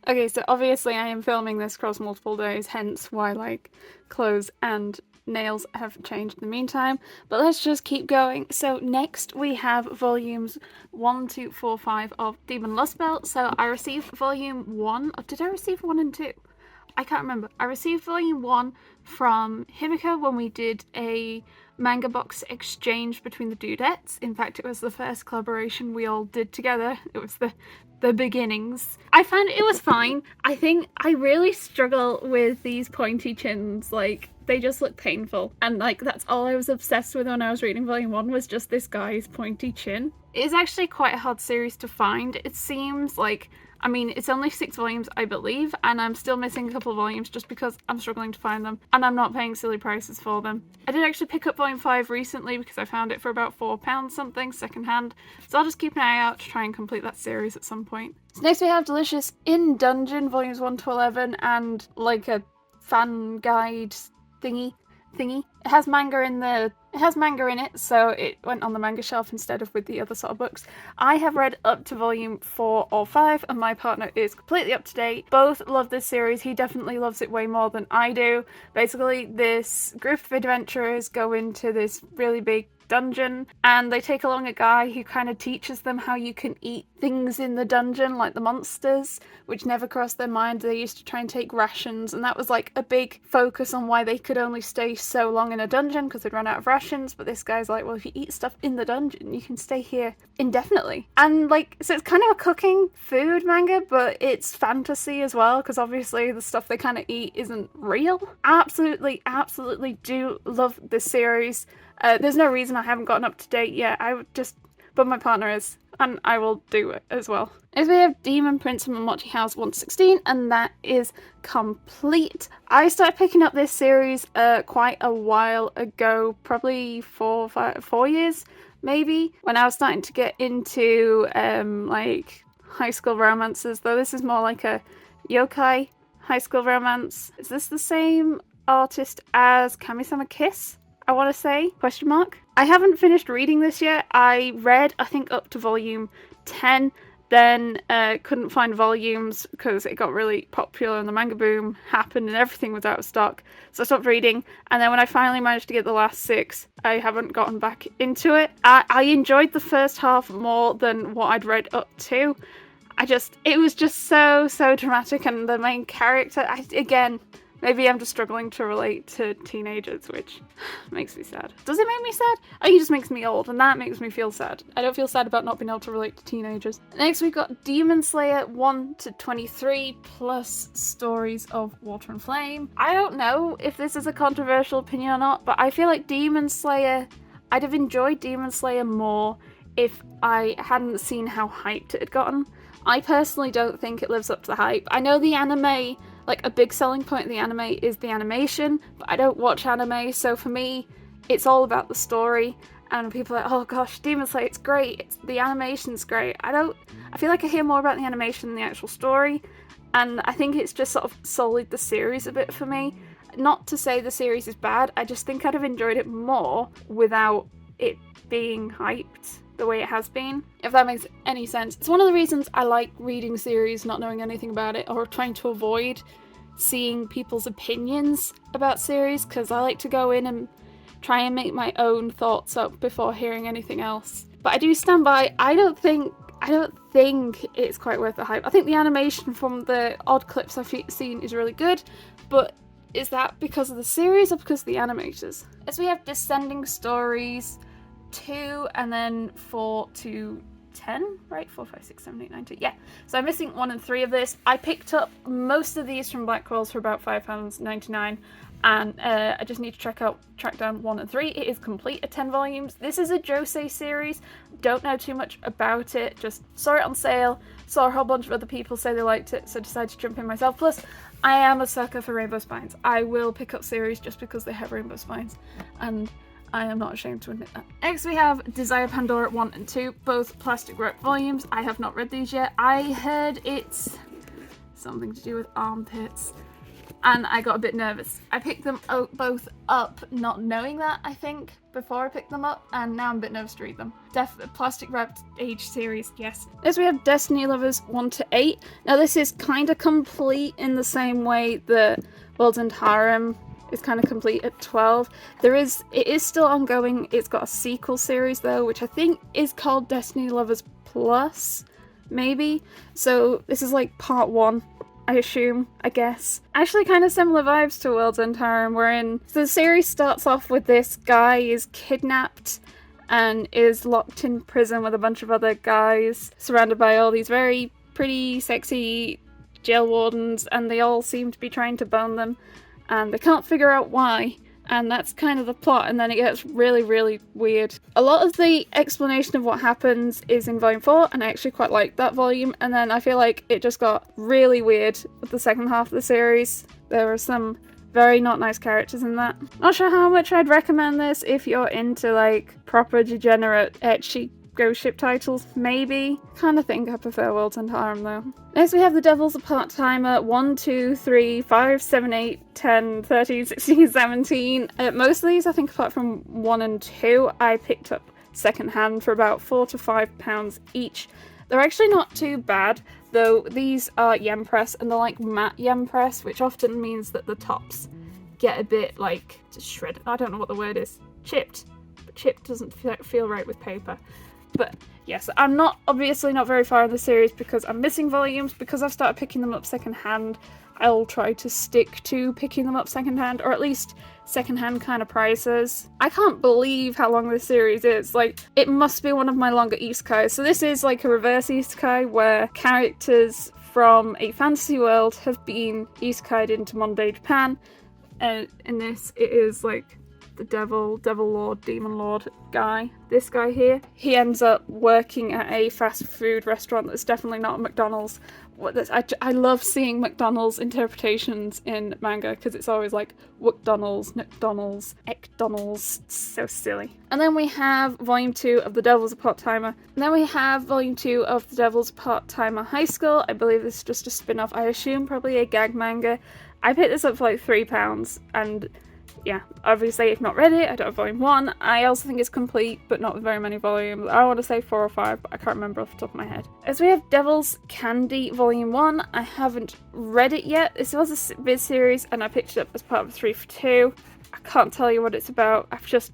Okay, so obviously I am filming this across multiple days, hence why like clothes and nails have changed in the meantime. But let's just keep going. So next we have volumes 1, 2, 4, 5 of Demon Lust Belt. So I received volume 1. Did I receive 1 and 2? I can't remember. I received volume 1 from Himiko when we did a manga box exchange between the dudettes. In fact, it was the first collaboration we all did together. It was the beginnings. I found it was fine. I think I really struggle with these pointy chins. Like, they just look painful. And like, that's all I was obsessed with when I was reading volume 1 was just this guy's pointy chin. It is actually quite a hard series to find. It seems like, I mean, it's only 6 volumes, I believe, and I'm still missing a couple of volumes just because I'm struggling to find them, and I'm not paying silly prices for them. I did actually pick up volume 5 recently because I found it for about £4 something, secondhand, so I'll just keep an eye out to try and complete that series at some point. So next we have Delicious in Dungeon, volumes 1 to 11, and like a fan guide thingy. It has manga in the it has manga in it, so it went on the manga shelf instead of with the other sort of books. I have read up to volume 4 or 5, and my partner is completely up to date. Both love this series. He definitely loves it way more than I do. Basically, this group of adventurers go into this really big dungeon, and they take along a guy who kind of teaches them how you can eat things in the dungeon, like the monsters, which never crossed their mind. They used to try and take rations, and that was like a big focus on why they could only stay so long in a dungeon, because they'd run out of rations. But this guy's like, well, if you eat stuff in the dungeon, you can stay here indefinitely. And like, so it's kind of a cooking food manga, but it's fantasy as well, because obviously the stuff they kind of eat isn't real. Absolutely do love this series. There's no reason I haven't gotten up to date yet. But my partner is, and I will do it as well. Next we have Demon Prince of Momochi House 116, and that is complete. I started picking up this series quite a while ago, probably 4 years, maybe, when I was starting to get into like high school romances, though this is more like a yokai high school romance. Is this the same artist as Kami-sama Kiss? I want to say, question mark. I haven't finished reading this yet. I read, I think, up to volume 10, then couldn't find volumes because it got really popular and the manga boom happened and everything was out of stock. So I stopped reading, and then when I finally managed to get the last 6, I haven't gotten back into it. I enjoyed the first half more than what I'd read up to. It was just so dramatic, and the main character, again, maybe I'm just struggling to relate to teenagers, which makes me sad. Does it make me sad? I think it just makes me old, and that makes me feel sad. I don't feel sad about not being able to relate to teenagers. Next we've got Demon Slayer 1 to 23 plus Stories of Water and Flame. I don't know if this is a controversial opinion or not, but I feel like I'd have enjoyed Demon Slayer more if I hadn't seen how hyped it had gotten. I personally don't think it lives up to the hype. I know the anime, like a big selling point of the anime is the animation, but I don't watch anime, so for me, it's all about the story. And people are like, oh gosh, Demon Slayer, it's great, the animation's great. I feel like I hear more about the animation than the actual story, and I think it's just sort of sullied the series a bit for me. Not to say the series is bad, I just think I'd have enjoyed it more without it being hyped the way it has been, if that makes any sense. It's one of the reasons I like reading series not knowing anything about it, or trying to avoid seeing people's opinions about series, because I like to go in and try and make my own thoughts up before hearing anything else. But I do stand by, I don't think it's quite worth the hype. I think the animation from the odd clips I've seen is really good, but is that because of the series or because of the animators? As we have Descending Stories 2 and then 4 to 10, right? 4, 5, 6, 7, 8, 9, 10. Yeah. So I'm missing 1 and 3 of this. I picked up most of these from Blackwell's for about £5.99, and I just need to track down 1 and 3. It is complete at 10 volumes. This is a Josei series. Don't know too much about it. Just saw it on sale. Saw a whole bunch of other people say they liked it, so decided to jump in myself. Plus, I am a sucker for rainbow spines. I will pick up series just because they have rainbow spines, and I am not ashamed to admit that. Next we have Desire Pandora 1 and 2, both plastic wrap volumes. I have not read these yet. I heard it's something to do with armpits. and I got a bit nervous. I picked them both up not knowing that, I think, before I picked them up, and now I'm a bit nervous to read them. Plastic Wrapped Age series, yes. Next we have Destiny Lovers 1 to 8. Now this is kind of complete in the same way that World and Harem is kind of complete at 12. It is still ongoing. It's got a sequel series though, which I think is called Destiny Lovers Plus, maybe. So this is like part 1. I assume, I guess. Actually kind of similar vibes to World's End Harem, wherein the series starts off with this guy is kidnapped and is locked in prison with a bunch of other guys, surrounded by all these very pretty, sexy jail wardens, and they all seem to be trying to bone them, and they can't figure out why. And that's kind of the plot, and then it gets really, really weird. A lot of the explanation of what happens is in volume 4, and I actually quite like that volume, and then I feel like it just got really weird with the second half of the series. There were some very not nice characters in that. Not sure how much I'd recommend this if you're into like proper degenerate ecchi go ship titles, maybe. Kinda think I prefer Worlds and Harem though. Next we have The Devil's a Part-Timer 1, 2, 3, 5, 7, 8, 10, 13, 16, 17. Most of these, I think apart from 1 and 2, I picked up secondhand for about £4 to £5 each. They're actually not too bad, though these are yen press and they're like matte yen press, which often means that the tops get a bit like shredded. I don't know what the word is. Chipped. But chipped doesn't feel right with paper. But yes, I'm obviously not very far in the series because I'm missing volumes. Because I've started picking them up secondhand, I'll try to stick to picking them up secondhand, or at least secondhand kind of prices. I can't believe how long this series is. Like, it must be one of my longer isekais. So this is like a reverse isekai where characters from a fantasy world have been isekai'd into modern day Japan. And in this, it is like the devil lord, demon lord guy. This guy here, he ends up working at a fast food restaurant that's definitely not a McDonald's. I love seeing McDonald's interpretations in manga because it's always like McDonald's, McDonald's, Ekdonald's. So silly. And then we have volume 2 of The Devil's a Part-Timer. And then we have volume 2 of The Devil's Part-Timer High School. I believe this is just a spin-off. I assume probably a gag manga. I picked this up for like £3, and yeah, obviously if not read it, I don't have volume 1. I also think it's complete, but not with very many volumes. I want to say 4 or 5, but I can't remember off the top of my head. As we have Devil's Candy volume 1, I haven't read it yet. This was a vid series, and I picked it up as part of a 3 for 2. I can't tell you what it's about. I've just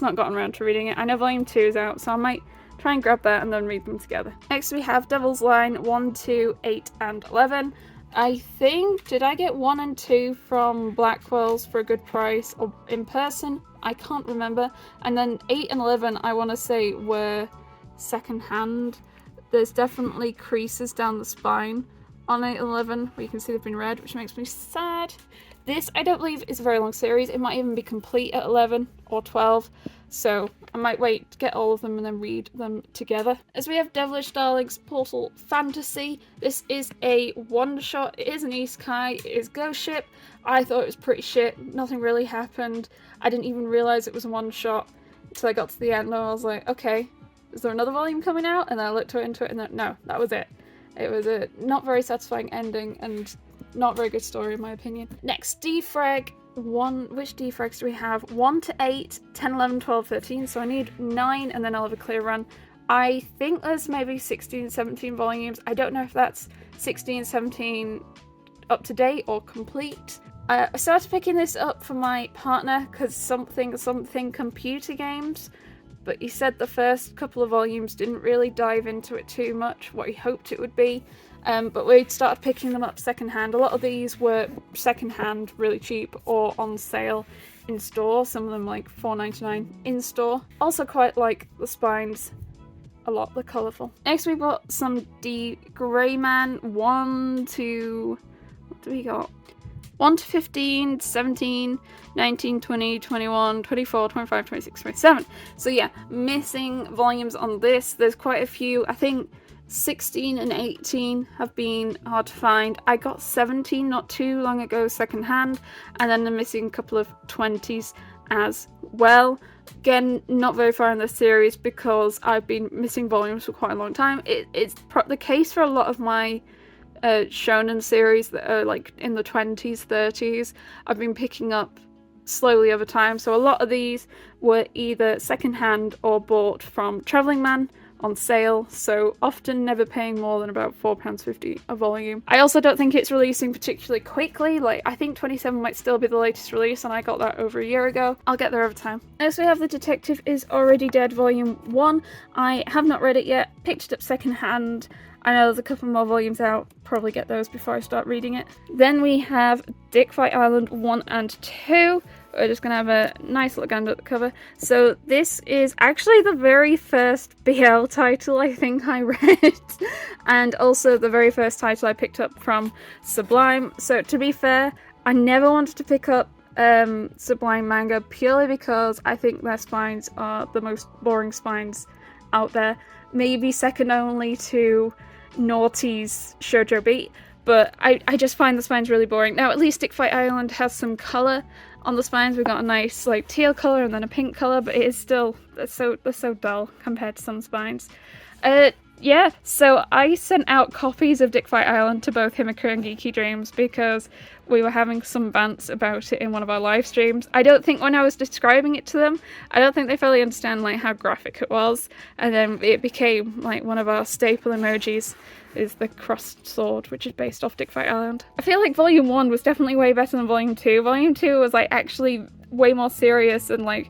not gotten around to reading it. I know volume 2 is out, so I might try and grab that and then read them together. Next we have Devil's Line 1, 2, 8, and 11. I think, did I get 1 and 2 from Blackwell's for a good price or in person? I can't remember. And then 8 and 11 I want to say were second hand. There's definitely creases down the spine on 8 and 11 where you can see they've been read, which makes me sad. This I don't believe is a very long series. It might even be complete at 11 or 12. So I might wait to get all of them and then read them together. As we have Devilish Darling's Portal Fantasy. This is a one-shot. It is an isekai. It is Ghost Ship. I thought it was pretty shit. Nothing really happened. I didn't even realise it was a one-shot until I got to the end and I was like, okay, is there another volume coming out? And then I looked into it and then, no, that was it. It was a not very satisfying ending and not very good story in my opinion. Next, Defrag 1. Which defrags do we have? 1 to 8, 10, 11, 12, 13. So I need 9 and then I'll have a clear run. I think there's maybe 16, 17 volumes. I don't know if that's 16, 17 up to date or complete. I started picking this up for my partner because something computer games, but he said the first couple of volumes didn't really dive into it too much, what he hoped it would be. But we started picking them up secondhand. A lot of these were secondhand, really cheap, or on sale in store. Some of them like $4.99 in store. Also quite like the spines a lot, they're colourful. Next we got some D Greyman 1 to... what do we got? 1 to 15, 17, 19, 20, 21, 24, 25, 26, 27. So yeah, missing volumes on this. There's quite a few. I think 16 and 18 have been hard to find. I got 17 not too long ago secondhand, and then I'm missing a couple of 20s as well. Again, not very far in the series because I've been missing volumes for quite a long time. It's the case for a lot of my shonen series that are like in the 20s, 30s. I've been picking up slowly over time. So a lot of these were either secondhand or bought from Travelling Man on sale, so often never paying more than about £4.50 a volume. I also don't think it's releasing particularly quickly. Like, I think 27 might still be the latest release, and I got that over a year ago. I'll get there over time. Next we have The Detective Is Already Dead Volume 1. I have not read it yet, picked it up secondhand. I know there's a couple more volumes out, probably get those before I start reading it. Then we have Dick Fight Island 1 and 2. We're just going to have a nice little gander at the cover. So this is actually the very first BL title I think I read. And also the very first title I picked up from Sublime. So to be fair, I never wanted to pick up Sublime manga purely because I think their spines are the most boring spines out there. Maybe second only to Naughty's Shoujo Beat. But I just find the spines really boring. Now at least Dick Fight Island has some colour on the spines. We've got a nice like teal colour and then a pink colour, but it is still they're so dull compared to some spines. Yeah, so I sent out copies of Dick Fight Island to both Himiko and Geeky Dreams because we were having some bants about it in one of our live streams. I don't think when I was describing it to them, I don't think they fully understand like how graphic it was, and then it became like one of our staple emojis is the crossed sword, which is based off Dick Fight Island. I feel like Volume 1 was definitely way better than Volume 2. Volume 2 was like actually way more serious and like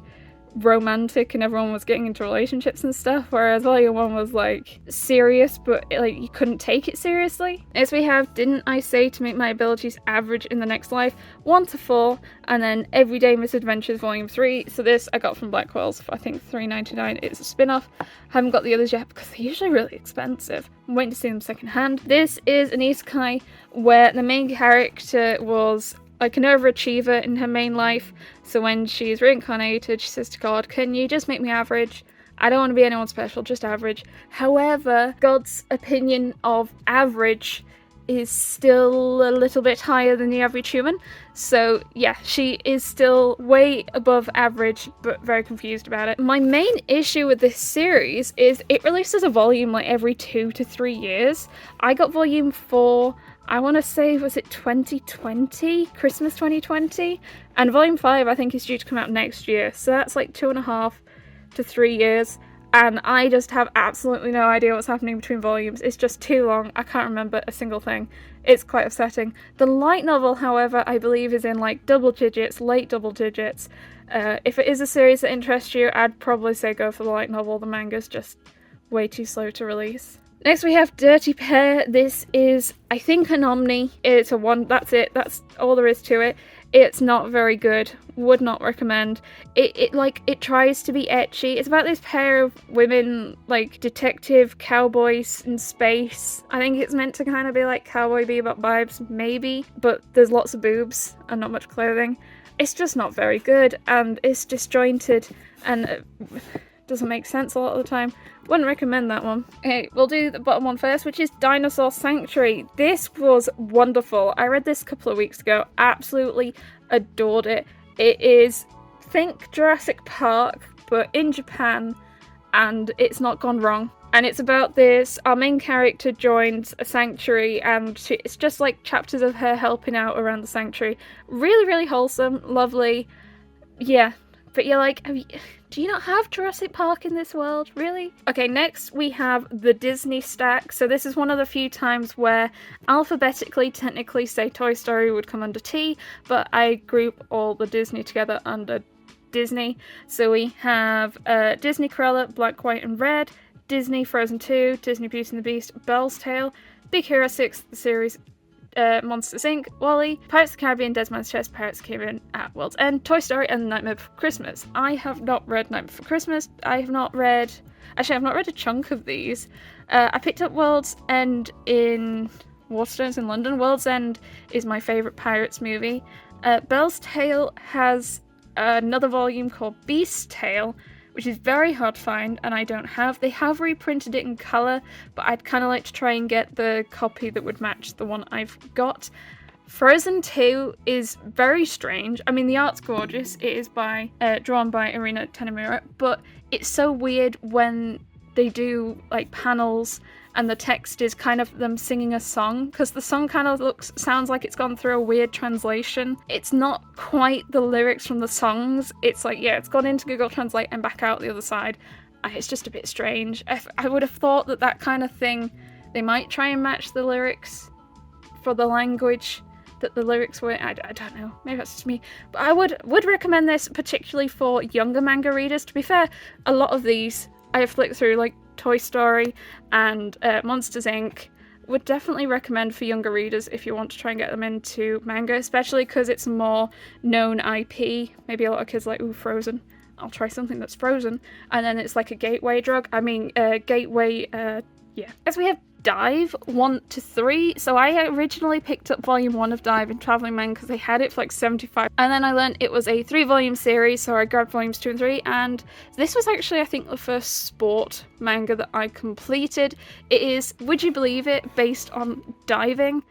romantic, and everyone was getting into relationships and stuff, whereas Volume 1 was like serious, but like you couldn't take it seriously. Next we have Didn't I Say to Make My Abilities Average in the Next Life 1 to 4, and then Everyday Misadventures Volume 3. So this I got from Blackwell's for I think $3.99. It's a spin-off. Haven't got the others yet because they're usually really expensive. I'm waiting to see them secondhand. This is an isekai where the main character was like an overachiever in her main life, so when she's reincarnated, she says to God, can you just make me average? I don't want to be anyone special, just average. However, God's opinion of average is still a little bit higher than the average human, so yeah, she is still way above average, but very confused about it. My main issue with this series is it releases a volume like every 2 to 3 years. I got volume 4, I want to say, was it 2020? Christmas 2020? And volume 5 I think is due to come out next year, so that's like 2.5 to 3 years. And I just have absolutely no idea what's happening between volumes. It's just too long. I can't remember a single thing. It's quite upsetting. The light novel, however, I believe is in like double digits, late double digits. If it is a series that interests you, I'd probably say go for the light novel. The manga's just way too slow to release. Next we have Dirty Pair. This is, I think, an Omni. It's a one, that's it. That's all there is to it. It's not very good. Would not recommend. It tries to be ecchi. It's about this pair of women, like detective cowboys in space. I think it's meant to kind of be like Cowboy Bebop vibes, maybe, but there's lots of boobs and not much clothing. It's just not very good, and it's disjointed and doesn't make sense a lot of the time. Wouldn't recommend that one. Okay, we'll do the bottom one first, which is Dinosaur Sanctuary. This was wonderful. I read this a couple of weeks ago. Absolutely adored it. It is, think Jurassic Park, but in Japan, and it's not gone wrong. And it's about this, our main character joins a sanctuary, and it's just like chapters of her helping out around the sanctuary. Really, really wholesome, lovely. Yeah, but you're like, do you not have Jurassic Park in this world? Really? Okay, next we have the Disney stack. So this is one of the few times where alphabetically, technically, say Toy Story would come under T, but I group all the Disney together under Disney. So we have Disney Cruella, Black, White and Red, Disney Frozen 2, Disney Beauty and the Beast, Belle's Tale, Big Hero 6, the series, Monsters Inc., Wall-E, Pirates of the Caribbean, Dead Man's Chest, Pirates of the Caribbean at World's End, Toy Story, and Nightmare Before Christmas. I have not read Nightmare Before Christmas. I've not read a chunk of these. I picked up World's End in Waterstones in London. World's End is my favourite Pirates movie. Belle's Tale has another volume called Beast's Tale, which is very hard to find, and I don't have. They have reprinted it in colour, but I'd kind of like to try and get the copy that would match the one I've got. Frozen 2 is very strange. I mean, the art's gorgeous. It is drawn by Irina Tanemura, but it's so weird when they do like panels and the text is kind of them singing a song, because the song kind of sounds like it's gone through a weird translation. It's not quite the lyrics from the songs. It's like, yeah, it's gone into Google Translate and back out the other side. It's just a bit strange. I would have thought that kind of thing, they might try and match the lyrics for the language that the lyrics were. I don't know, maybe that's just me, but I would recommend this particularly for younger manga readers. To be fair, a lot of these I have flicked through, like Toy Story and Monsters Inc. Would definitely recommend for younger readers if you want to try and get them into manga, especially because it's a more known IP. Maybe a lot of kids are like, ooh, Frozen, I'll try something that's Frozen, and then it's like a gateway drug. Yeah. As we have Dive 1 to 3. So I originally picked up volume 1 of Dive in Traveling Man because they had it for like 75, and then I learned it was a 3-volume series, so I grabbed volumes 2 and 3, and this was actually, I think, the first sport manga that I completed. It is, would you believe it, based on diving,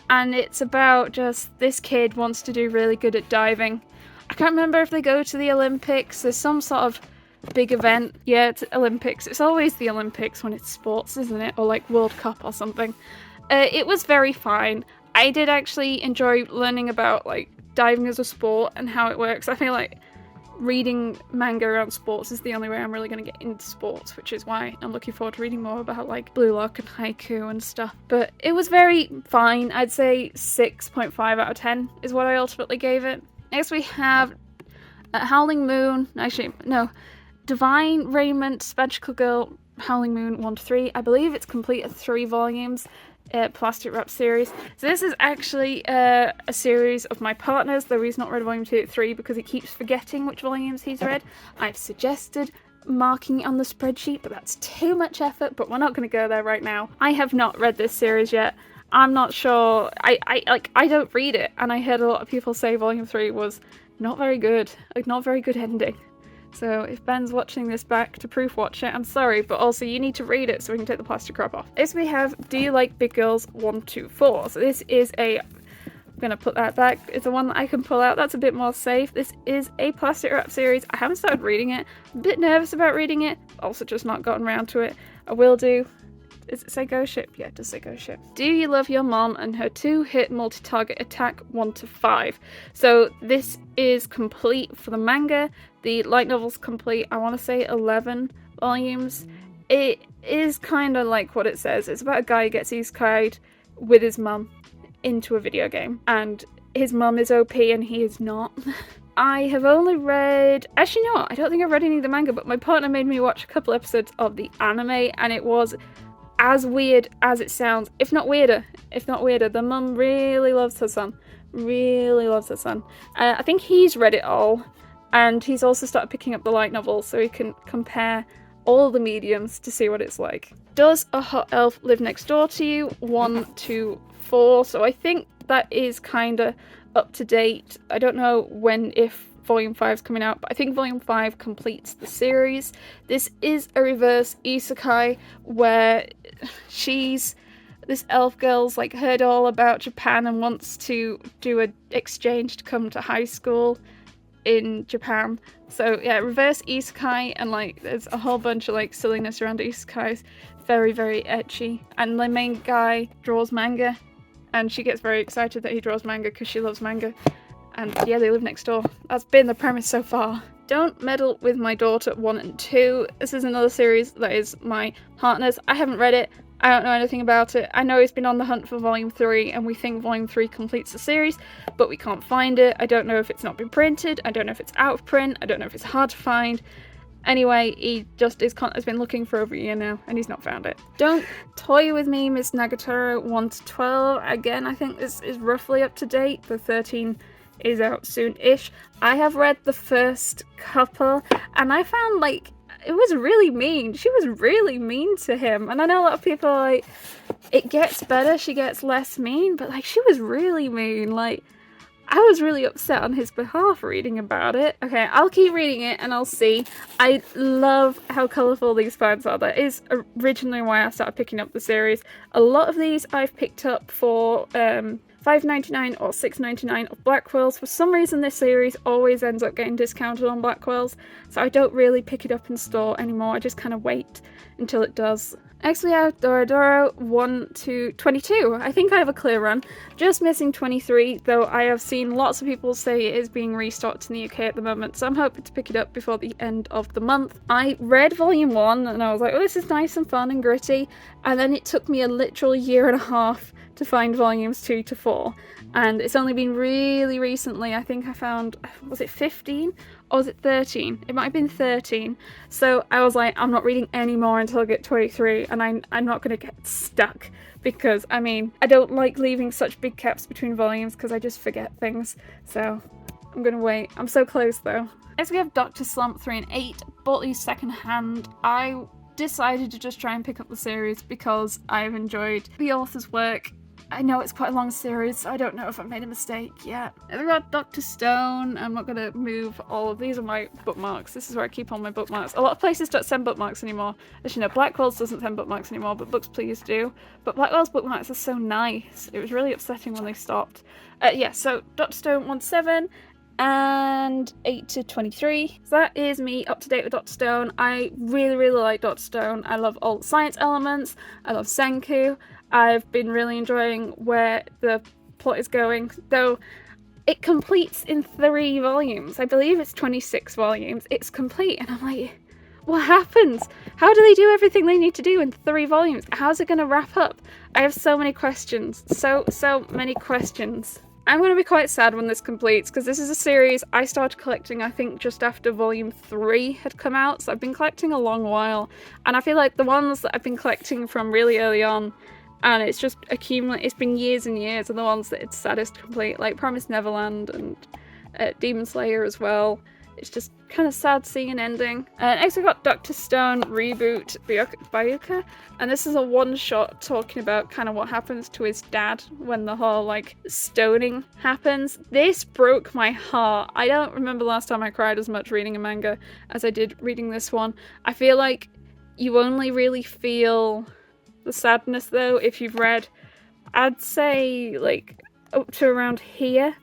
and it's about just this kid wants to do really good at diving. I can't remember if they go to the Olympics. There's some sort of big event. Yeah, it's Olympics. It's always the Olympics when it's sports, isn't it? Or like World Cup or something. It was very fine. I did actually enjoy learning about like diving as a sport and how it works. I feel like reading manga around sports is the only way I'm really going to get into sports, which is why I'm looking forward to reading more about like Blue Lock and Haiku and stuff. But it was very fine. I'd say 6.5 out of 10 is what I ultimately gave it. Next we have Howling Moon. Actually, no. Divine Raiment, Magical Girl, Howling Moon 1 to 3. I believe it's complete of 3 volumes, plastic wrap series. So this is actually a series of my partner's, though he's not read volume 2 to 3 because he keeps forgetting which volumes he's read. I've suggested marking it on the spreadsheet, but that's too much effort, but we're not going to go there right now. I have not read this series yet. I'm not sure. I don't read it, and I heard a lot of people say volume 3 was not very good, like not very good ending. So if Ben's watching this back to proof watch it, I'm sorry, but also you need to read it so we can take the plastic wrap off. Next we have Do You Like Big Girls 1 to 4. So this is I'm gonna put that back. It's the one that I can pull out. That's a bit more safe. This is a plastic wrap series. I haven't started reading it. I'm a bit nervous about reading it. Also just not gotten around to it. I will do. Does it say Ghost Ship? Yeah, it does say Ghost Ship. Do You Love Your Mom and Her 2-Hit Multi-Target Attack 1 to 5. So this is complete for the manga. The light novel's complete, I want to say 11 volumes. It is kind of like what it says. It's about a guy who gets isekai'd with his mum into a video game. And his mum is OP and he is not. I have only read... Actually, no, I don't think I've read any of the manga, but my partner made me watch a couple episodes of the anime, and it was as weird as it sounds, if not weirder. The mum really loves her son. I think he's read it all, and he's also started picking up the light novel so he can compare all the mediums to see what it's like. Does a hot elf live next door to you? 1 to 4. So I think that is kind of up to date. I don't know if Volume 5 is coming out, but I think Volume 5 completes the series. This is a reverse isekai where this elf girl's like heard all about Japan and wants to do an exchange to come to high school in Japan. So yeah, reverse isekai, and like there's a whole bunch of like silliness around isekais. Very, very ecchi. And the main guy draws manga, and she gets very excited that he draws manga because she loves manga. And yeah, they live next door. That's been the premise so far. Don't Meddle with My Daughter 1 and 2. This is another series that is my partner's. I haven't read it. I don't know anything about it. I know he's been on the hunt for Volume 3, and we think Volume 3 completes the series, but we can't find it. I don't know if it's not been printed. I don't know if it's out of print. I don't know if it's hard to find. Anyway, he just has been looking for over a year now, and he's not found it. Don't Toy With Me, Miss Nagatoro 1 to 12. Again, I think this is roughly up to date. The 13 is out soon-ish. I have read the first couple, and I found like it was really mean. She was really mean to him, and I know a lot of people are like, it gets better, she gets less mean, but like she was really mean. Like I was really upset on his behalf reading about it. Okay, I'll keep reading it and I'll see. I love how colourful these fans are. That is originally why I started picking up the series. A lot of these I've picked up for $5.99 or $6.99 of Blackwell's. For some reason this series always ends up getting discounted on Blackwell's, so I don't really pick it up in store anymore. I just kind of wait until it does. Next we have Dorodoro 1 to 22. I think I have a clear run. Just missing 23, though I have seen lots of people say it is being restocked in the UK at the moment, so I'm hoping to pick it up before the end of the month. I read volume 1 and I was like, oh, this is nice and fun and gritty, and then it took me a literal year and a half to find volumes 2 to 4. And it's only been really recently, I think I found, was it 15 or was it 13? It might have been 13. So I was like, I'm not reading any more until I get 23, and I'm not going to get stuck, because I mean, I don't like leaving such big gaps between volumes because I just forget things. So I'm going to wait. I'm so close though. Next we have Dr. Slump 3 and 8, bought these second hand. I decided to just try and pick up the series because I've enjoyed the author's work. I know it's quite a long series, so I don't know if I've made a mistake yet. I've got Dr. Stone. I'm not going to move all of these. Are my bookmarks. This is where I keep all my bookmarks. A lot of places don't send bookmarks anymore. As you know, Blackwell's doesn't send bookmarks anymore, but Books Please do. But Blackwell's bookmarks are so nice. It was really upsetting when they stopped. Yeah, so Dr. Stone 1-7 and 8 to 23. So that is me up to date with Dr. Stone. I really like Dr. Stone. I love all the science elements. I love Senku. I've been really enjoying where the plot is going, though it completes in 3 volumes. I believe it's 26 volumes. It's complete, and I'm like, what happens? How do they do everything they need to do in 3 volumes? How's it going to wrap up? I have so many questions. So many questions. I'm going to be quite sad when this completes, because this is a series I started collecting, I think, just after volume 3 had come out, so I've been collecting a long while, and I feel like the ones that I've been collecting from really early on, and it's just accumulated, it's been years and years, are the ones that it's saddest to complete, like Promised Neverland and Demon Slayer as well. It's just kind of sad seeing an ending. Next we got Dr. Stone Reboot Bayuka, and this is a one-shot talking about kind of what happens to his dad when the whole like stoning happens. This broke my heart. I don't remember the last time I cried as much reading a manga as I did reading this one. I feel like you only really feel the sadness though if you've read, I'd say, like up to around here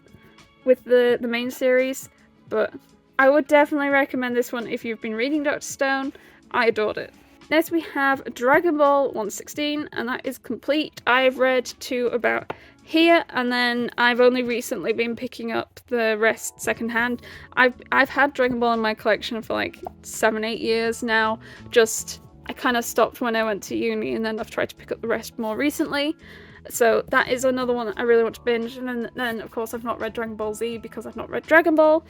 with the main series, but I would definitely recommend this one if you've been reading Dr. Stone. I adored it. Next we have Dragon Ball 116, and that is complete. I've read to about here, and then I've only recently been picking up the rest secondhand. I've had Dragon Ball in my collection for like 7-8 years now. Just I kind of stopped when I went to uni, and then I've tried to pick up the rest more recently. So that is another one that I really want to binge. And then of course I've not read Dragon Ball Z because I've not read Dragon Ball.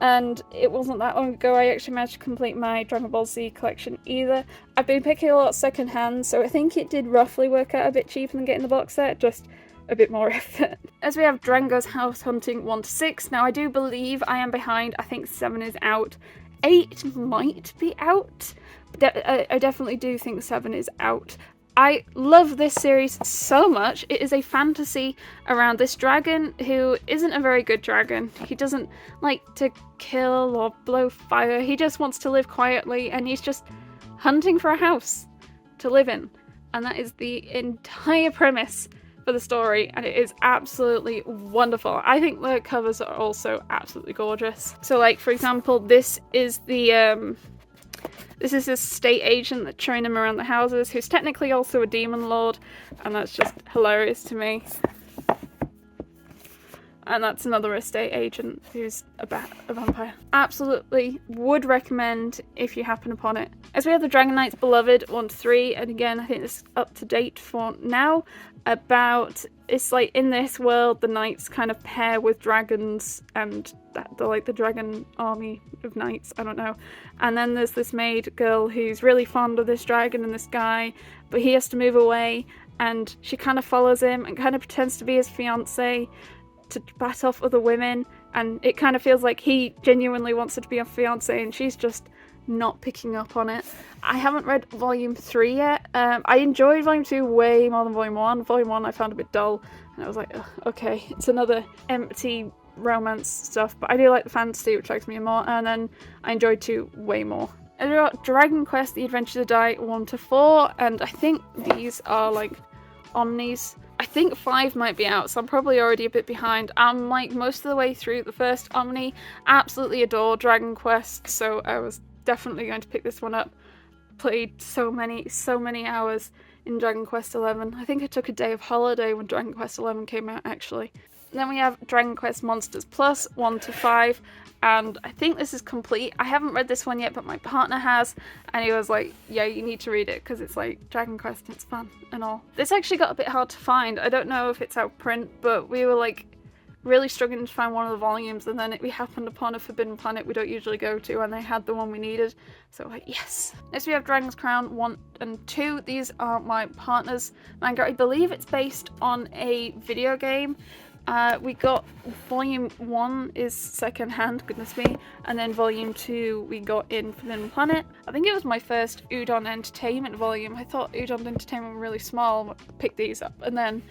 And it wasn't that long ago I actually managed to complete my Dragon Ball Z collection either. I've been picking a lot second hand, so I think it did roughly work out a bit cheaper than getting the box set, just a bit more effort. As we have Drango's House Hunting 1-6. Now I do believe I am behind. I think 7 is out. 8 might be out. I definitely do think 7 is out. I love this series so much. It is a fantasy around this dragon who isn't a very good dragon. He doesn't like to kill or blow fire. He just wants to live quietly, and he's just hunting for a house to live in. And that is the entire premise for the story, and it is absolutely wonderful. I think the covers are also absolutely gorgeous. So like, for example, this is the this is this estate agent that's showing him around the houses, who's technically also a demon lord, and that's just hilarious to me. And that's another estate agent who's a vampire. Absolutely would recommend if you happen upon it. As we have the Dragon Knights Beloved 1-3, and again I think this is up to date for now. It's like in this world the knights kind of pair with dragons, and they're like the dragon army of knights, I don't know. And then there's this maid girl who's really fond of this dragon and this guy, but he has to move away, and she kind of follows him and kind of pretends to be his fiance to bat off other women, and it kind of feels like he genuinely wants her to be a fiance, and she's just not picking up on it. I haven't read volume 3 yet. I enjoyed volume 2 way more than volume 1. Volume 1 I found a bit dull, and I was like, okay, it's another empty romance stuff, but I do like the fantasy, which attracts me more, and then I enjoyed 2 way more. And we got Dragon Quest The Adventures of Dai 1-4, and I think these are like omnis. I think 5 might be out, so I'm probably already a bit behind. I'm like most of the way through the first omni. Absolutely adore Dragon Quest, so I was definitely going to pick this one up. played so many hours in Dragon Quest XI. I think I took a day of holiday when Dragon Quest XI came out, actually. Then we have Dragon Quest Monsters Plus 1 to 5, and I think this is complete. I haven't read this one yet, but my partner has, and he was like, yeah, you need to read it because it's like Dragon Quest and it's fun and all. This actually got a bit hard to find. I don't know if it's out of print, but we were like really struggling to find one of the volumes, and then we happened upon a forbidden planet we don't usually go to, and they had the one we needed, so like, yes. Next we have Dragon's Crown 1 and 2. These are my partner's manga. I believe it's based on a video game. We got volume 1 is second-hand, goodness me, and then volume 2 we got in Forbidden Planet. I think it was my first Udon Entertainment volume. I thought Udon Entertainment were really small, picked these up, and then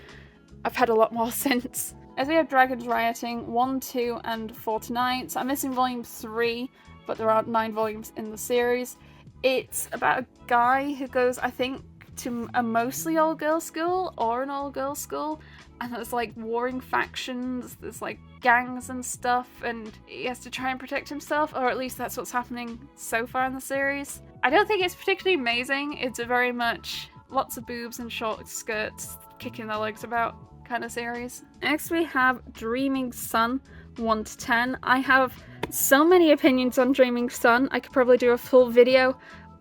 I've had a lot more since. As we have Dragons Rioting 1, 2, and 4 to 9. So I'm missing volume 3, but there are 9 volumes in the series. It's about a guy who goes, I think, to a mostly all-girls school or an all-girls school, and there's like warring factions, there's like gangs and stuff, and he has to try and protect himself, or at least that's what's happening so far in the series. I don't think it's particularly amazing. It's a very much lots of boobs and short skirts kicking their legs about kind of series. Next we have Dreaming Sun 1 to 10. I have so many opinions on Dreaming Sun. I could probably do a full video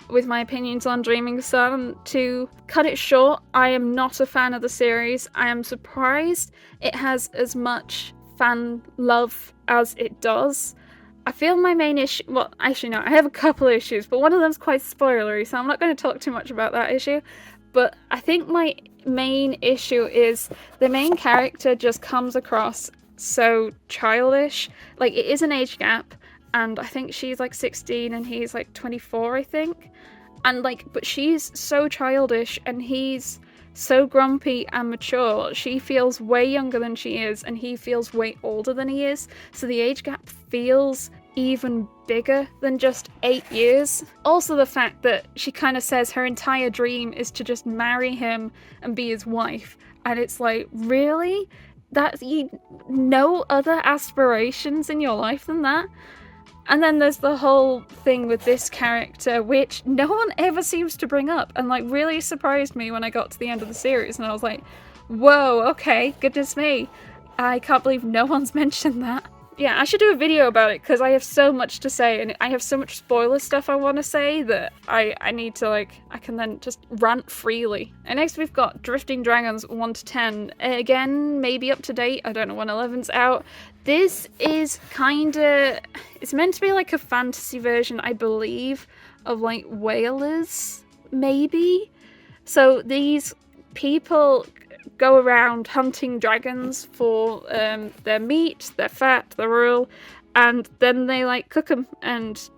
with my opinions on Dreaming Sun. To cut it short, I am not a fan of the series. I am surprised it has as much fan love as it does. I feel my main issue, well, actually no, I have a couple issues, but one of them's quite spoilery, so I'm not going to talk too much about that issue. But I think my main issue is the main character just comes across so childish. Like, it is an age gap, and I think she's like 16 and he's like 24, I think. And like, but she's so childish and he's so grumpy and mature. She feels way younger than she is, and he feels way older than he is. So the age gap feels even bigger than just 8 years. Also the fact that she kind of says her entire dream is to just marry him and be his wife, and it's like, really? That you no other aspirations in your life than that? And then there's the whole thing with this character, which no one ever seems to bring up, and like really surprised me when I got to the end of the series, and I was like, whoa, okay, goodness me, I can't believe no one's mentioned that. Yeah, I should do a video about it because I have so much to say, and I have so much spoiler stuff I want to say that I need to, like, I can then just rant freely. And next we've got Drifting Dragons 1 to 10. Again, maybe up to date, I don't know when 11's out. This is kinda, it's meant to be like a fantasy version, I believe, of like whalers, maybe? So these people go around hunting dragons for their meat, their fat, their oil, and then they like cook them and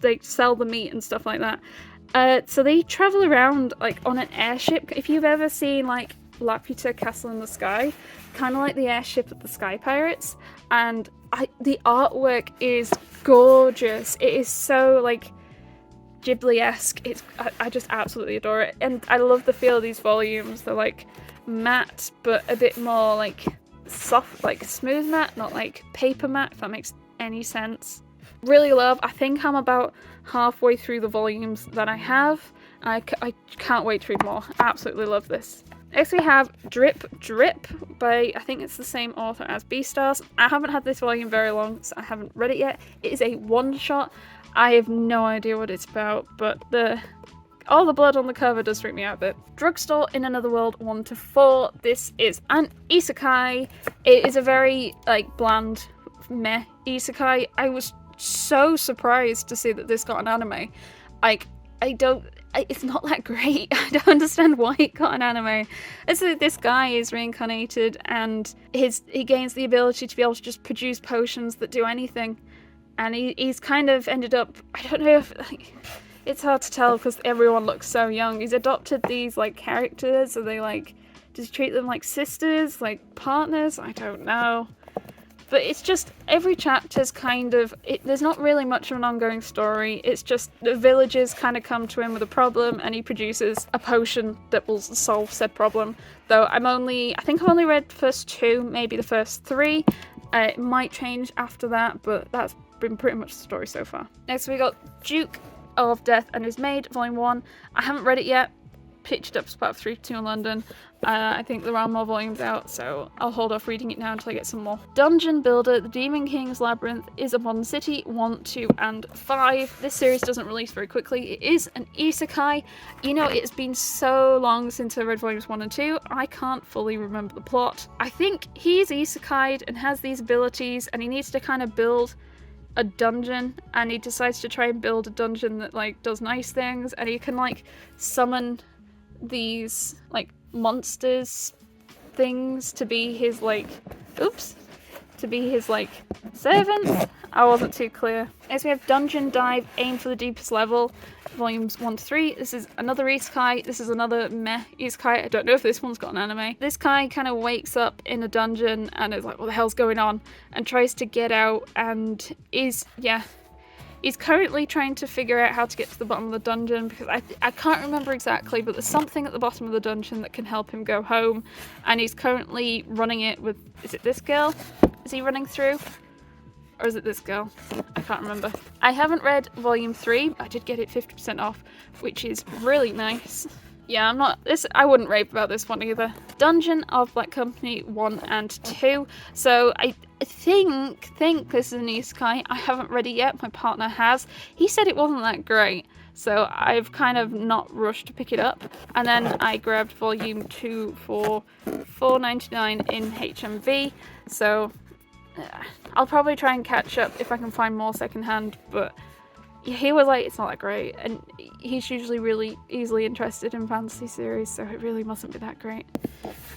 they sell the meat and stuff like that. So they travel around like on an airship. If you've ever seen like Laputa Castle in the Sky, kind of like the airship of the Sky Pirates, and the artwork is gorgeous. It is so like Ghibli-esque. I just absolutely adore it, and I love the feel of these volumes. They're like matte, but a bit more like soft, like smooth matte, not like paper matte, if that makes any sense. Really love. I think I'm about halfway through the volumes that I have. I can't wait to read more. Absolutely love this. Next we have Drip Drip by, I think it's the same author as Beastars. I haven't had this volume very long, so I haven't read it yet. It is a one-shot. I have no idea what it's about, but all the blood on the cover does freak me out a bit. Drugstore in Another World 1 to 4. This is an isekai. It is a very like bland meh isekai. I was so surprised to see that this got an anime. Like, it's not that great. I don't understand why it got an anime. It's like this guy is reincarnated, and he gains the ability to be able to just produce potions that do anything. And he's kind of ended up, I don't know if, like, it's hard to tell because everyone looks so young. He's adopted these, like, characters, so they, like, just treat them like sisters, like partners, I don't know. But it's just, every chapter's kind of, there's not really much of an ongoing story. It's just the villagers kind of come to him with a problem, and he produces a potion that will solve said problem. Though I think I've only read the first 2, maybe the first 3. It might change after that, but that's been pretty much the story so far. Next we got Duke of Death and His Maid, Volume 1. I haven't read it yet. Pitched up Part 3 in London. I think there are more volumes out, so I'll hold off reading it now until I get some more. Dungeon Builder, The Demon King's Labyrinth is upon City 1, 2, and 5. This series doesn't release very quickly. It is an isekai. You know, it's been so long since I read volumes 1 and 2, I can't fully remember the plot. I think he's isekai'd and has these abilities, and he needs to kind of build a dungeon, and he decides to try and build a dungeon that like does nice things, and he can like summon these like monsters things to be his like servants. I wasn't too clear. Next we have Dungeon Dive, Aim for the Deepest Level, volumes 1 to 3. This is another isekai. This is another meh isekai. I don't know if this one's got an anime. This guy kind of wakes up in a dungeon and is like, what the hell's going on? And tries to get out, and he's currently trying to figure out how to get to the bottom of the dungeon, because I can't remember exactly, but there's something at the bottom of the dungeon that can help him go home, and he's currently running it with, is it this girl? Is he running through? Or is it this girl? I can't remember. I haven't read volume 3. I did get it 50% off, which is really nice. Yeah, I wouldn't rave about this one either. Dungeon of Black Company 1 and 2. So I think this is an isekai. I haven't read it yet. My partner has. He said it wasn't that great, so I've kind of not rushed to pick it up. And then I grabbed volume 2 for $4.99 in HMV. So I'll probably try and catch up if I can find more secondhand, but he was like, it's not that great, and he's usually really easily interested in fantasy series, so it really mustn't be that great.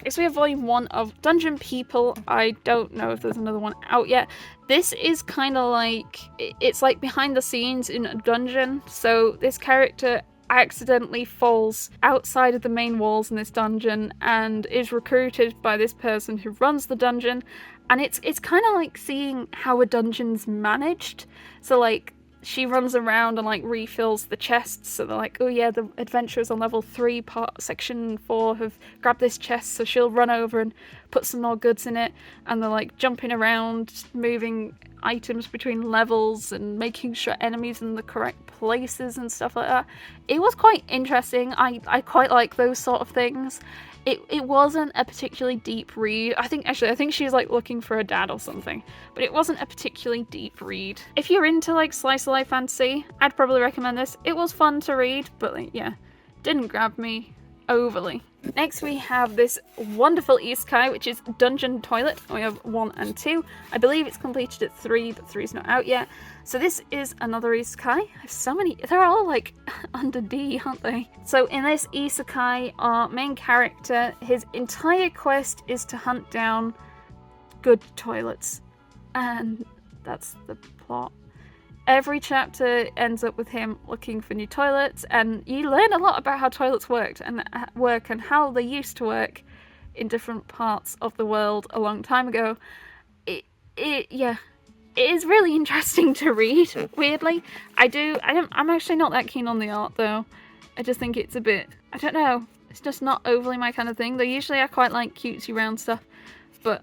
Next we have volume 1 of Dungeon People. I don't know if there's another one out yet. This is kind of like, it's like behind the scenes in a dungeon, so this character accidentally falls outside of the main walls in this dungeon and is recruited by this person who runs the dungeon, and it's kind of like seeing how a dungeon's managed. So like, she runs around and like refills the chests, so they're like, oh yeah, the adventurers on level 3 section 4 have grabbed this chest, so she'll run over and put some more goods in it, and they're like jumping around, moving items between levels and making sure enemies in the correct places and stuff like that. It was quite interesting. I quite like those sort of things. It wasn't a particularly deep read. I think she's like looking for a dad or something, but it wasn't a particularly deep read. If you're into like slice of life fantasy, I'd probably recommend this. It was fun to read, but like, yeah, didn't grab me overly. Next we have this wonderful isekai, which is Dungeon Toilet. We have 1 and 2. I believe it's completed at 3, but 3 is not out yet. So this is another isekai. I have so many, they're all like under D, aren't they? So in this isekai, our main character, his entire quest is to hunt down good toilets. And that's the plot. Every chapter ends up with him looking for new toilets, and you learn a lot about how toilets work and how they used to work in different parts of the world a long time ago. It is really interesting to read, weirdly. I'm actually not that keen on the art though. I just think it's a bit, I don't know, it's just not overly my kind of thing. Though usually I quite like cutesy round stuff, but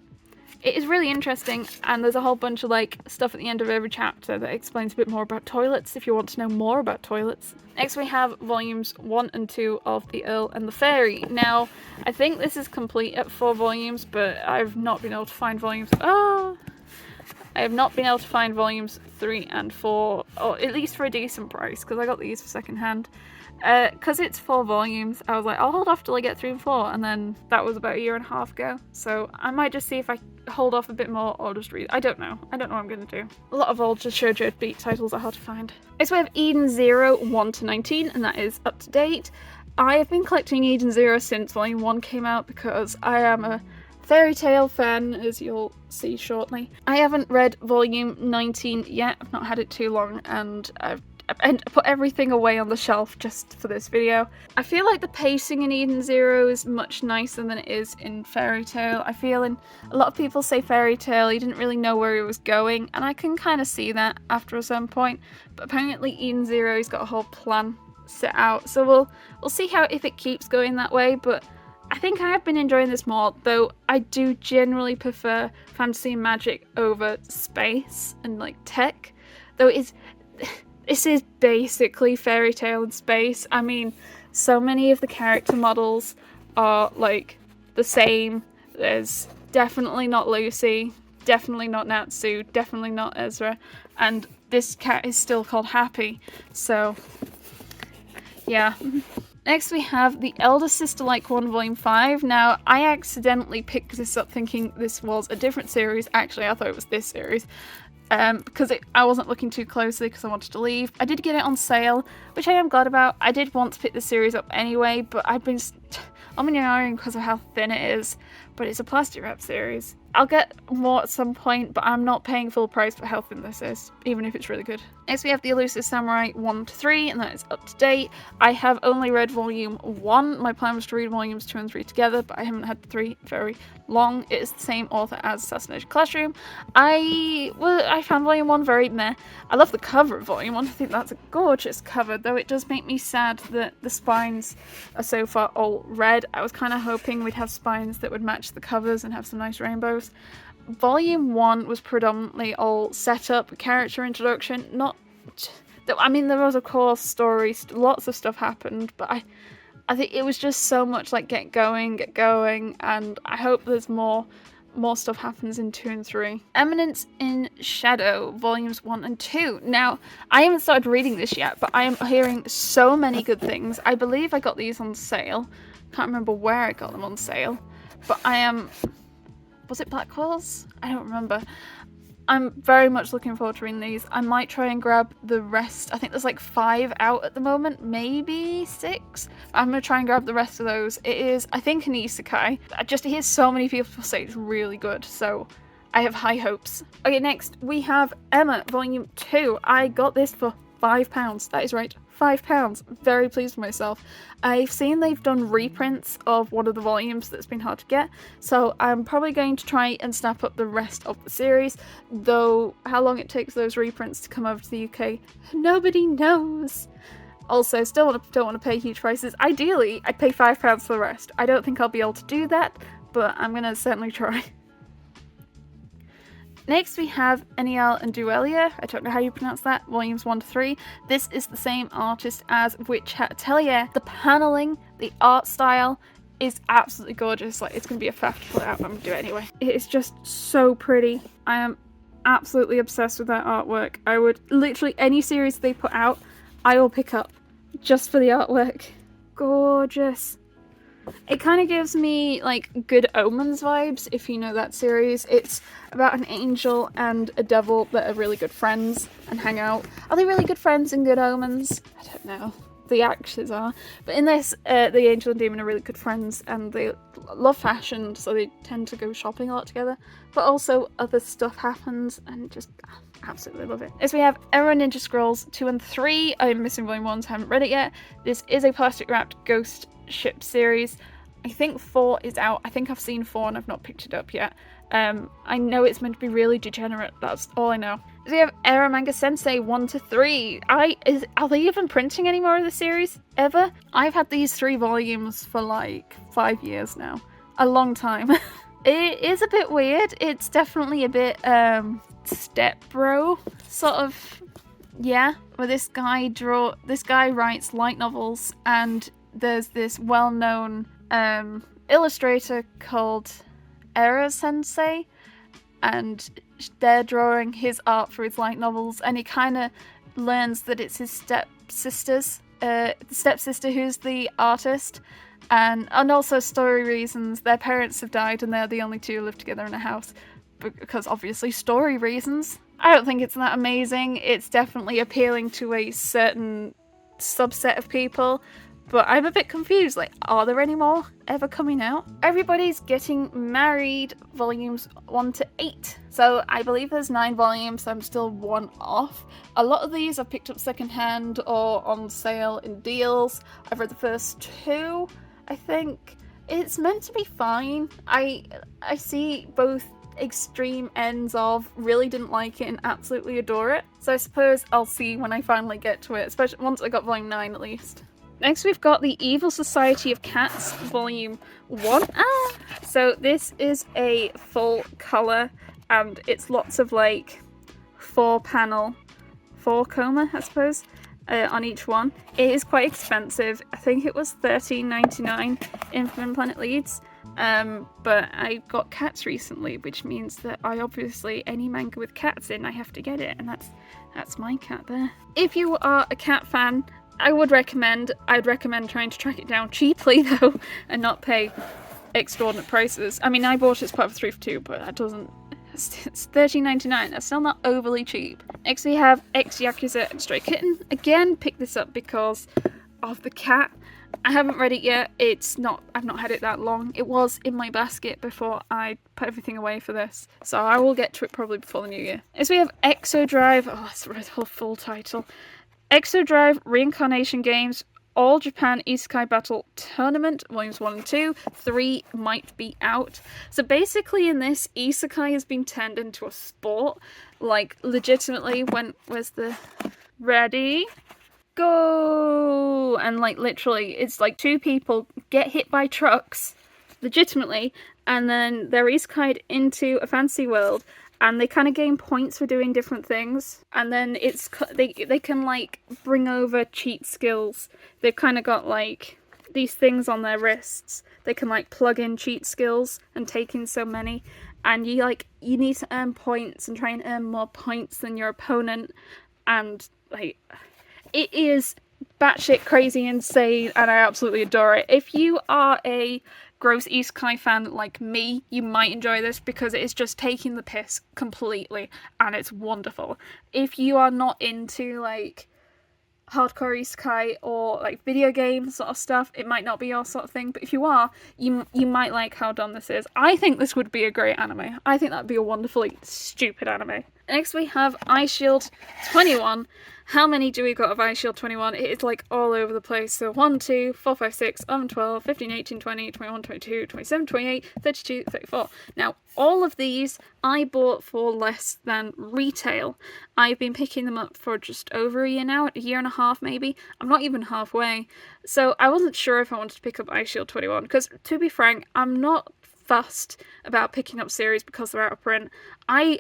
it is really interesting, and there's a whole bunch of like stuff at the end of every chapter that explains a bit more about toilets if you want to know more about toilets. Next we have volumes 1 and 2 of The Earl and the Fairy. Now, I think this is complete at 4 volumes, but I've not been able to find volumes. I have not been able to find volumes 3 and 4, or at least for a decent price, because I got these for secondhand. Because it's 4 volumes, I was like, I'll hold off till I get 3 and 4, and then that was about a year and a half ago. So I might just see if I hold off a bit more or just read. I don't know what I'm going to do. A lot of old shoujo beat titles are hard to find. Next we have Eden Zero 1 to 19, and that is up to date. I have been collecting Eden Zero since volume 1 came out because I am a fairy tale fan, as you'll see shortly. I haven't read volume 19 yet. I've not had it too long, and I've put everything away on the shelf just for this video. I feel like the pacing in Eden Zero is much nicer than it is in Fairy Tail. I feel a lot of people say Fairy Tail, he didn't really know where he was going, and I can kind of see that after a certain point, but apparently Eden Zero's got a whole plan set out, so we'll see how if it keeps going that way. But I think I have been enjoying this more, though I do generally prefer fantasy and magic over space and like tech, though it's This is basically Fairy Tale in space. I mean, so many of the character models are like the same. There's definitely not Lucy, definitely not Natsu, definitely not Ezra, and this cat is still called Happy, so yeah. Next we have The Elder Sister Like One Volume 5. Now, I accidentally picked this up thinking this was a different series. Actually, I thought it was this series. Because I wasn't looking too closely because I wanted to leave. I did get it on sale, which I am glad about. I did want to pick the series up anyway, but I've been iron because of how thin it is. But it's a plastic wrap series. I'll get more at some point, but I'm not paying full price for how thin this is, even if it's really good. Next we have The Elusive Samurai 1-3, and that is up to date. I have only read volume 1. My plan was to read volumes 2 and 3 together, but I haven't had 3 very long. It is the same author as Assassination Classroom. I found volume 1 very meh. I love the cover of volume 1. I think that's a gorgeous cover, though it does make me sad that the spines are so far all red. I was kind of hoping we'd have spines that would match the covers and have some nice rainbows. Volume 1 was predominantly all setup, character introduction, I mean, there was of course stories, lots of stuff happened, but I think it was just so much like get going, and I hope there's more stuff happens in 2 and 3. Eminence in Shadow, volumes 1 and 2. Now, I haven't started reading this yet, but I am hearing so many good things. I believe I got these on sale. Can't remember where I got them on sale, but was it Blackwell's? I don't remember. I'm very much looking forward to reading these. I might try and grab the rest. I think there's like 5 out at the moment, maybe 6. I'm going to try and grab the rest of those. It is, I think, an isekai. I just hear so many people say it's really good, so I have high hopes. Okay, next we have Emma, volume 2. I got this for £5. That is right, £5. Very pleased with myself. I've seen they've done reprints of one of the volumes that's been hard to get, so I'm probably going to try and snap up the rest of the series, though how long it takes those reprints to come over to the UK, nobody knows. Also, still don't want to pay huge prices. Ideally, I'd pay £5 for the rest. I don't think I'll be able to do that, but I'm going to certainly try. Next we have Enial and Duelia, I don't know how you pronounce that, volumes 1-3. This is the same artist as Witch Hat Atelier. The paneling, the art style is absolutely gorgeous. Like, it's going to be a faff to pull it out, but I'm going to do it anyway. It is just so pretty. I am absolutely obsessed with that artwork. I would literally, any series they put out, I will pick up just for the artwork. Gorgeous. It kind of gives me like Good Omens vibes, if you know that series. It's about an angel and a devil that are really good friends and hang out. Are they really good friends in Good Omens? I don't know. The actors are. But in this, the angel and demon are really good friends and they love fashion, so they tend to go shopping a lot together. But also other stuff happens and just absolutely love it. As we have Error Ninja Scrolls 2 and 3. I'm missing volume 1, so I haven't read it yet. This is a plastic wrapped ghost ship series. I think 4 is out. I think I've seen 4 and I've not picked it up yet. I know it's meant to be really degenerate. That's all I know. So we have Error Manga Sensei 1-3. Are they even printing any more of the series ever? I've had these 3 volumes for like 5 years now. A long time. It is a bit weird. It's definitely a bit step bro sort of, yeah. Where this guy writes light novels, and there's this well-known illustrator called Error Sensei, and they're drawing his art for his light novels, and he kind of learns that it's his stepsister who's the artist, and also story reasons. Their parents have died and they're the only two who live together in a house, because obviously story reasons. I don't think it's that amazing. It's definitely appealing to a certain subset of people, but I'm a bit confused. Like, are there any more ever coming out? Everybody's Getting Married, volumes 1-8. So I believe there's 9 volumes, so I'm still 1 off. A lot of these I've picked up secondhand or on sale in deals. I've read the first 2, I think. It's meant to be fine. I see both extreme ends of really didn't like it and absolutely adore it. So I suppose I'll see when I finally get to it, especially once I got volume 9 at least. Next we've got The Evil Society of Cats, volume 1. So this is a full colour, and it's lots of like 4-panel 4 coma, I suppose, on each one. It is quite expensive. I think it was $13.99 in Forbidden Planet Leeds. But I got cats recently, which means that I obviously, any manga with cats in, I have to get it, and that's my cat there. If you are a cat fan, I'd recommend trying to track it down cheaply though, and not pay extraordinary prices. I mean, I bought it as part of a 3 for 2, but that doesn't. It's $13.99. That's still not overly cheap. Next we have Ex Yakuza and Stray Kitten. Again, pick this up because of the cat. I haven't read it yet. I've not had it that long. It was in my basket before I put everything away for this, so I will get to it probably before the new year. Next we have Exodrive. Oh, that's the whole full title. Exodrive Reincarnation Games All Japan Isekai Battle Tournament, Volumes 1 and 2. 3 might be out. So basically in this, Isekai has been turned into a sport. Like, legitimately, where's the... Ready? Go! And, like, literally, it's like 2 people get hit by trucks, legitimately, and then they're isekai'd into a fantasy world. And they kind of gain points for doing different things. And then they can, like, bring over cheat skills. They've kind of got, like, these things on their wrists. They can, like, plug in cheat skills and take in so many. And you need to earn points and try and earn more points than your opponent. And, like, it is batshit crazy insane, and I absolutely adore it. If you are a gross isekai fan like me, you might enjoy this because it is just taking the piss completely, and it's wonderful. If you are not into, like, hardcore isekai or, like, video game sort of stuff, it might not be your sort of thing, but if you are, you might like how done this is. I think this would be a great anime. I think that'd be a wonderfully stupid anime. Next we have Eyeshield 21. How many do we got of Eyeshield 21? It is, like, all over the place. So 1, 2, 4, 5, 6, 11, 12, 15, 18, 20, 21, 22, 27, 28, 32, 34. Now, all of these I bought for less than retail. I've been picking them up for just over a year now, a year and a half maybe. I'm not even halfway. So I wasn't sure if I wanted to pick up Eyeshield 21 because, to be frank, I'm not fussed about picking up series because they're out of print. I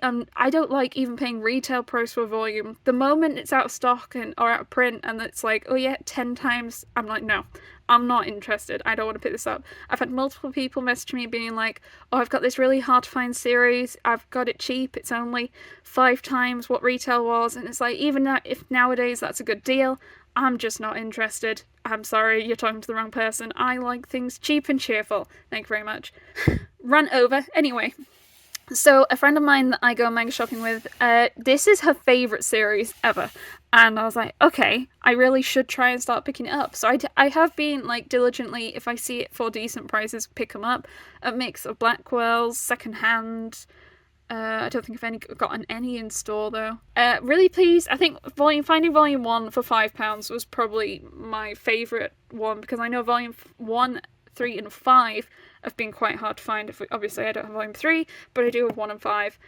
don't like even paying retail price for a volume. The moment it's out of stock or out of print and it's like, oh yeah, 10 times, I'm like, no, I'm not interested. I don't want to pick this up. I've had multiple people message me being like, oh, I've got this really hard to find series. I've got it cheap. It's only 5 times what retail was. And it's like, even if nowadays that's a good deal, I'm just not interested. I'm sorry, you're talking to the wrong person. I like things cheap and cheerful. Thank you very much. Run over. Anyway, so a friend of mine that I go manga shopping with, this is her favourite series ever. And I was like, okay, I really should try and start picking it up. So I have been, like, diligently, if I see it for decent prices, pick them up. A mix of Blackwell's, secondhand. I don't think I've gotten any in store though. Really pleased. I think finding volume 1 for £5 was probably my favourite one because I know volume 1, 3 and 5 have been quite hard to find. Obviously I don't have volume 3, but I do have 1 and 5.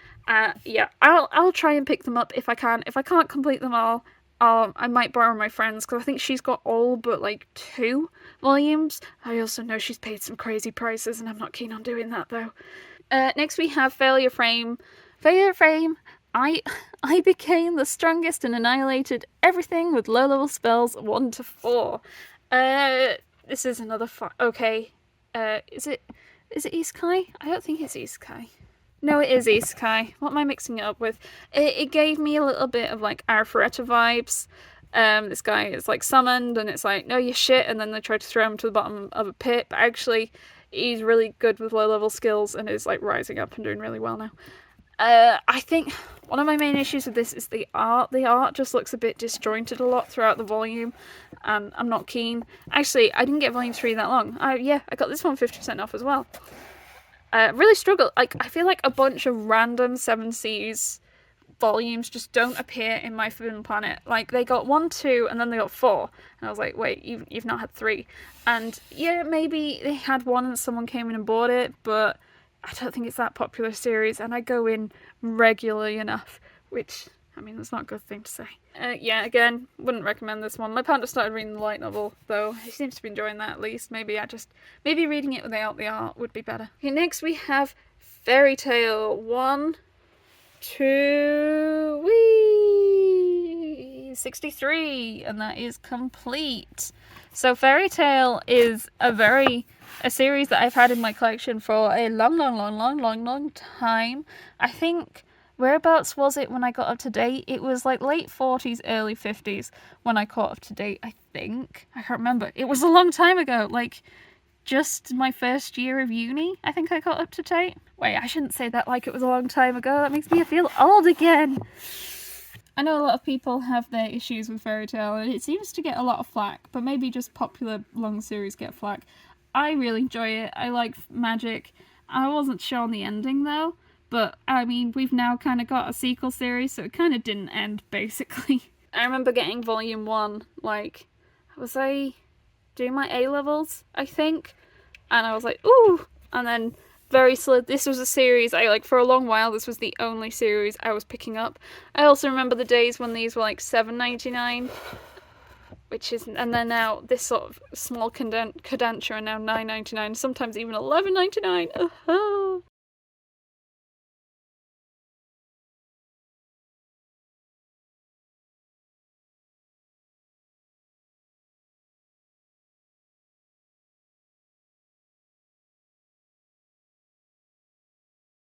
Yeah, I'll try and pick them up if I can. If I can't complete them all, I might borrow my friend's because I think she's got all but, like, 2 volumes. I also know she's paid some crazy prices and I'm not keen on doing that though. Next we have Failure Frame. Failure Frame, I became the strongest and annihilated everything with low-level spells 1 to 4. This is another okay. Is it Isekai? I don't think it's Isekai. No, it is Isekai. What am I mixing it up with? It gave me a little bit of, like, Arifureta vibes. This guy is, like, summoned and it's like, no, you're shit, and then they try to throw him to the bottom of a pit, but actually he's really good with low-level skills and is, like, rising up and doing really well now. I think one of my main issues with this is the art. The art just looks a bit disjointed a lot throughout the volume, and I'm not keen. Actually, I didn't get volume 3 that long. I got this one 50% off as well. Really struggled. Like, I feel like a bunch of random 7 Seas volumes just don't appear in my Forbidden Planet. Like, they got 1, 2, and then they got 4. And I was like, wait, you've not had 3. And yeah, maybe they had 1 and someone came in and bought it, but I don't think it's that popular series, and I go in regularly enough, which, I mean, that's not a good thing to say. Yeah, again, wouldn't recommend this one. My partner started reading the light novel, though. He seems to be enjoying that at least. Maybe reading it without the art would be better. Okay, next we have Fairy Tail 1, 2, wee! is 63, and that is complete. So Fairy Tail is a series that I've had in my collection for a long time. I think, whereabouts was it when I got up to date? It was like late 40s, early 50s when I caught up to date, I think. I can't remember. It was a long time ago, like just my first year of uni, I think I got up to date. Wait, I shouldn't say that like it was a long time ago. That makes me feel old again. I know a lot of people have their issues with Fairy Tail, and it seems to get a lot of flack, but maybe just popular long series get flack. I really enjoy it. I like magic. I wasn't sure on the ending though, but I mean, we've now kind of got a sequel series, so it kind of didn't end, basically. I remember getting volume 1, like, was I doing my A-levels, I think? And I was like, ooh! And then very slow. This was a series I like for a long while. This was the only series I was picking up. I also remember the days when these were like $7.99, which is, and then now this sort of small cadenture are now $9.99, sometimes even $11.99.